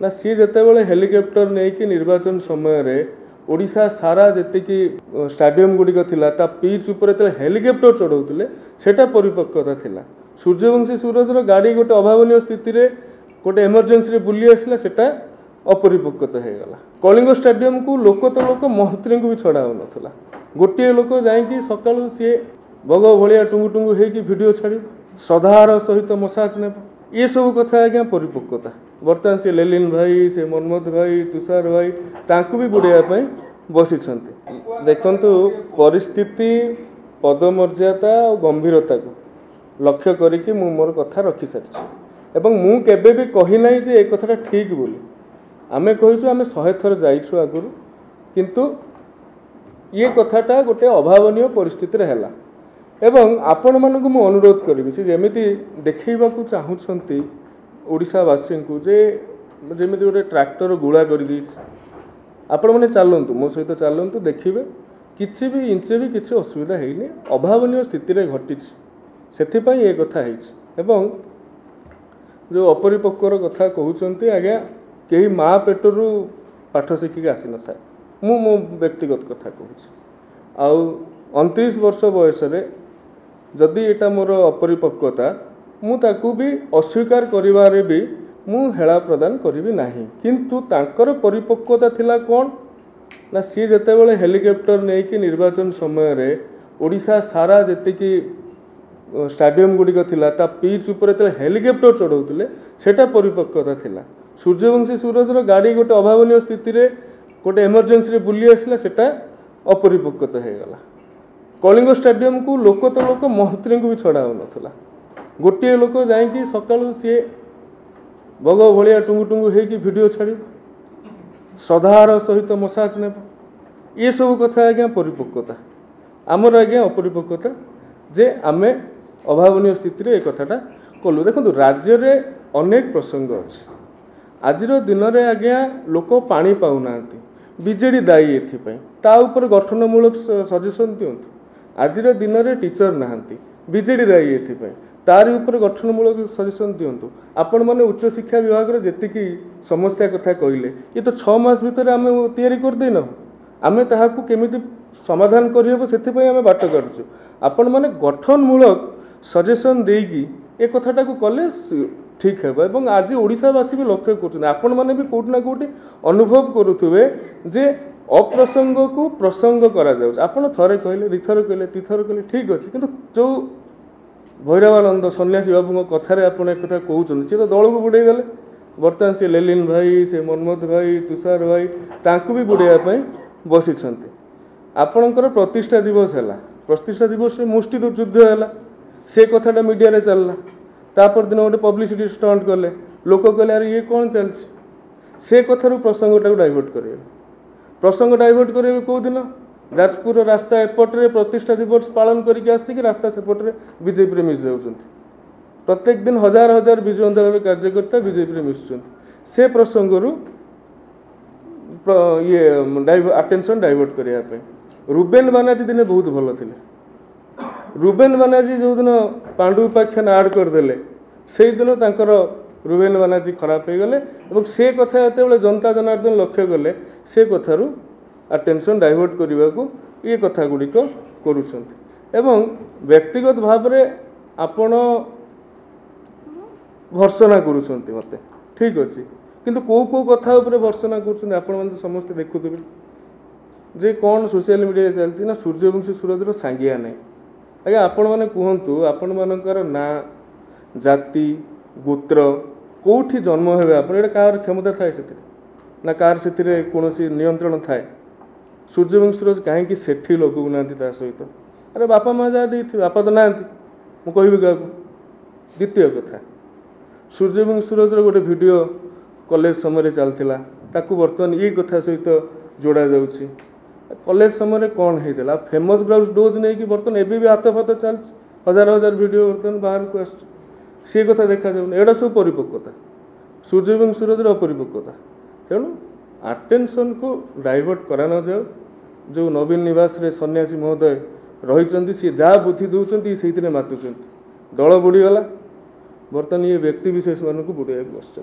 ना सी जितेबाला हेलिकप्टर नहीं कि निर्वाचन समय ओडिशा सारा जी स्टाडियम गुड़िक था पिच उपर हेलिकप्टर चढ़ाऊले सेटा परिपक्वता थिला। सूर्यवंशी सूरजर गाड़ी गोटे अभावन स्थित गोटे एमरजेंसी बुली आसला सेटा अपरिपक्वता हो गला। कलिंग स्टाडियम को लोक तो लोक मंत्री को भी छड़ा होना गोटे लोक जाकि सकाल सी बग भाया टुंगु टुंगु होगी भिड छाड़ श्रद्धार सहित मसाज ने ये सब कथा आज्ञा परिपक्वता। बर्तमान से लेलिन भाई से मनमोहन भाई तुषार भाई तांकु भी बुड़ाई बसी देखु परिस्थिति पदमर्यादा और गंभीरता को लक्ष्य करिकी मु मोर कथा रखी सारी एवं मु केबे भी कही नहीं जे एक कथाटा ठीक बोली आमे कहिछु आमे 100 थर जाइछु आगुरु किंतु ये कथाटा गोटे अभावनीय परिस्थिति रे हैला एवं आपण मानकु मु अनुरोध करिवि से जेमिति देखैबाकू चाहुछंती ओडिशावासी को जे जेमिति गोटे ट्रैक्टर गुळा करि दी आपण माने चलंतु मो सहित चलंतु देखिबे किछि भी इंचे भी किछि असुविधा हेइनी अभावनीय स्थिति रे घटिछि सेथिपाई ये कथा हेइछि एवं जो अपरिपक्वर कथा कहउछंती आज्ञा केही माँ पेटरू पाठ शिखिक आसी न था मु मो व्यक्तिगत कथा कहूँ आउ 29 वर्ष बयस जदि एटा मोर अपरिपक्वता मु ताकू भी अस्वीकार करिवारे भी मु हेला प्रदान करिवि नाही किंतु तांकर परिपक्वता थिला कोन ना सी जेतेबेले हेलिकप्टर नहीं कि निर्वाचन समय ओडिशा सारा जी स्टाडियम गुड़िक था पिच उपर हेलिकप्टर चढ़ाऊले सेटा परिपक्वता थिला। सूर्यवंशी सूरजर गाड़ी गोटे अभावन स्थित गोटे एमरजेंसी बुली आसला सेटा अपरिपक्वता हो गला। कलिंग स्टाडियम को लोक तो लोक मंत्री को भी छड़ा होना गोटे लोक जाकि सकाल सी बग भाया टुंगु टुंगु होगी भिड छाड़ श्रद्धार सहित मसाज ने ये सब कथा आज्ञा परिपक्वता आमर आज्ञा अपरिपक्वता जे आमे अभावनीय स्थिति एक कथाटा कलु। देखो राज्य में अनेक प्रसंग अच्छे आज दिन में आज्ञा लोक पानी पाऊना बीजेडी दायी एपाई गठनमूलक सजेसन दिंतु आज दिन में टीचर नहांती बीजेडी दायी एपाई तारी उपर गठनमूलक सजेसन दिंतु आपण मैंने उच्च शिक्षा विभाग जी समस्या कथा कहले ये तो 6 मास भितर आम तैयारी करदेन आम ताकू केमिति समाधान करहब से बाट काटुचु आपण मैंने गठनमूलक सजेसन देकी ए कथाटा को कले ठीक है एवं आज ओडिशावासी भी लक्ष्य कर मैंने भी कौट ना कौटी अनुभव करुवे जे अप्रसंग को प्रसंग करा आपण थरे कहले दिथर कहले तीथर कहले ठीक अच्छे किंतु जो भैरवानंद सन्यासी बाबू कथार आपड़ एक कथा कहते सी तो दल को बुड़े देले बर्तमान से लेलिन भाई से मनमोहन भाई तुषार भाई तांकु भी बुड़ाई बसी आपणकर प्रतिष्ठा दिवस है प्रतिष्ठा दिवस में मुष्टि युद्ध है से कथाटा मीडिया रे चलला तापर दिन गोटे पब्लिसिटी स्टंट कले लोक कहले अरे ये कौन चलछि से कथारू प्रसंगटा डाइवर्ट करेंगे प्रसंग डाइवर्ट करेंगे कौ दिन जाजपुर रास्ता एपटे प्रतिष्ठा दिवस पालन करके आसिक रास्ता सेपटे बीजेपी मिस जाऊँ प्रत्येक दिन हजार हजार विजु आंदोलन कार्यकर्ता बीजेपी मिशुं से प्रसंग ये अटेंशन डाइवर्ट करने रुबेन बानार्जी दिने बहुत भल थे रुबेन बानार्जी जो दिन पांडु उपाख्यान आड करदे से दिन तांकर रुबेन बानार्जी खराब हो गले और से कथा जो जनता जनार्दन लक्ष्य कले से कथारू अटेंशन डाइवर्ट करने को ये कथा गुड़िक करुँच व्यक्तिगत भाव में आपण भर्सना करुँच मत ठीक अच्छे किंतु कौ कथा उपर भर्सना कर समस्त देखुवे जे कौन सोशल मीडिया चलती ना सूर्यवंशी सूरजर सांगिया नहीं आज्ञा आपण मैंने कहतु आपण मानकर ना जाति गोत्र कौटी जन्म हे आप कार क्षमता थाए से ना कार से कौन नियंत्रण थाए सूर्यवंशी सूरज कहीं सेठी लगू ना सहित अरे बापा माँ जहाँ देती बापा तो ना मुझे क्या द्वितीय कथा सूर्यवंशी सूरजर गोटे वीडियो कॉलेज समय चलता ताकू बर्तमान ये कथा सहित जोड़ा जाऊँगी कॉलेज समय कौन होता फेमस ग्राउंड डोज नहीं कि बर्तमान एबी भी हाथ फाथ चल हजार हजार वीडियो बर्तमान बाहर को सी कथा देखा जाऊनी एटा सब परिपक्वता सूर्यवंशी सूरजर अपरिपक्वता तेणु अटेंशन को डाइवर्ट करा न जाओ जो नवीन निवास रे सन्यासी महोदय रही सी जहाँ बुद्धि दौरान से मातुंट दल बुड़ीगला बर्तमान ये व्यक्ति विशेष मानक बुड़ाई बस।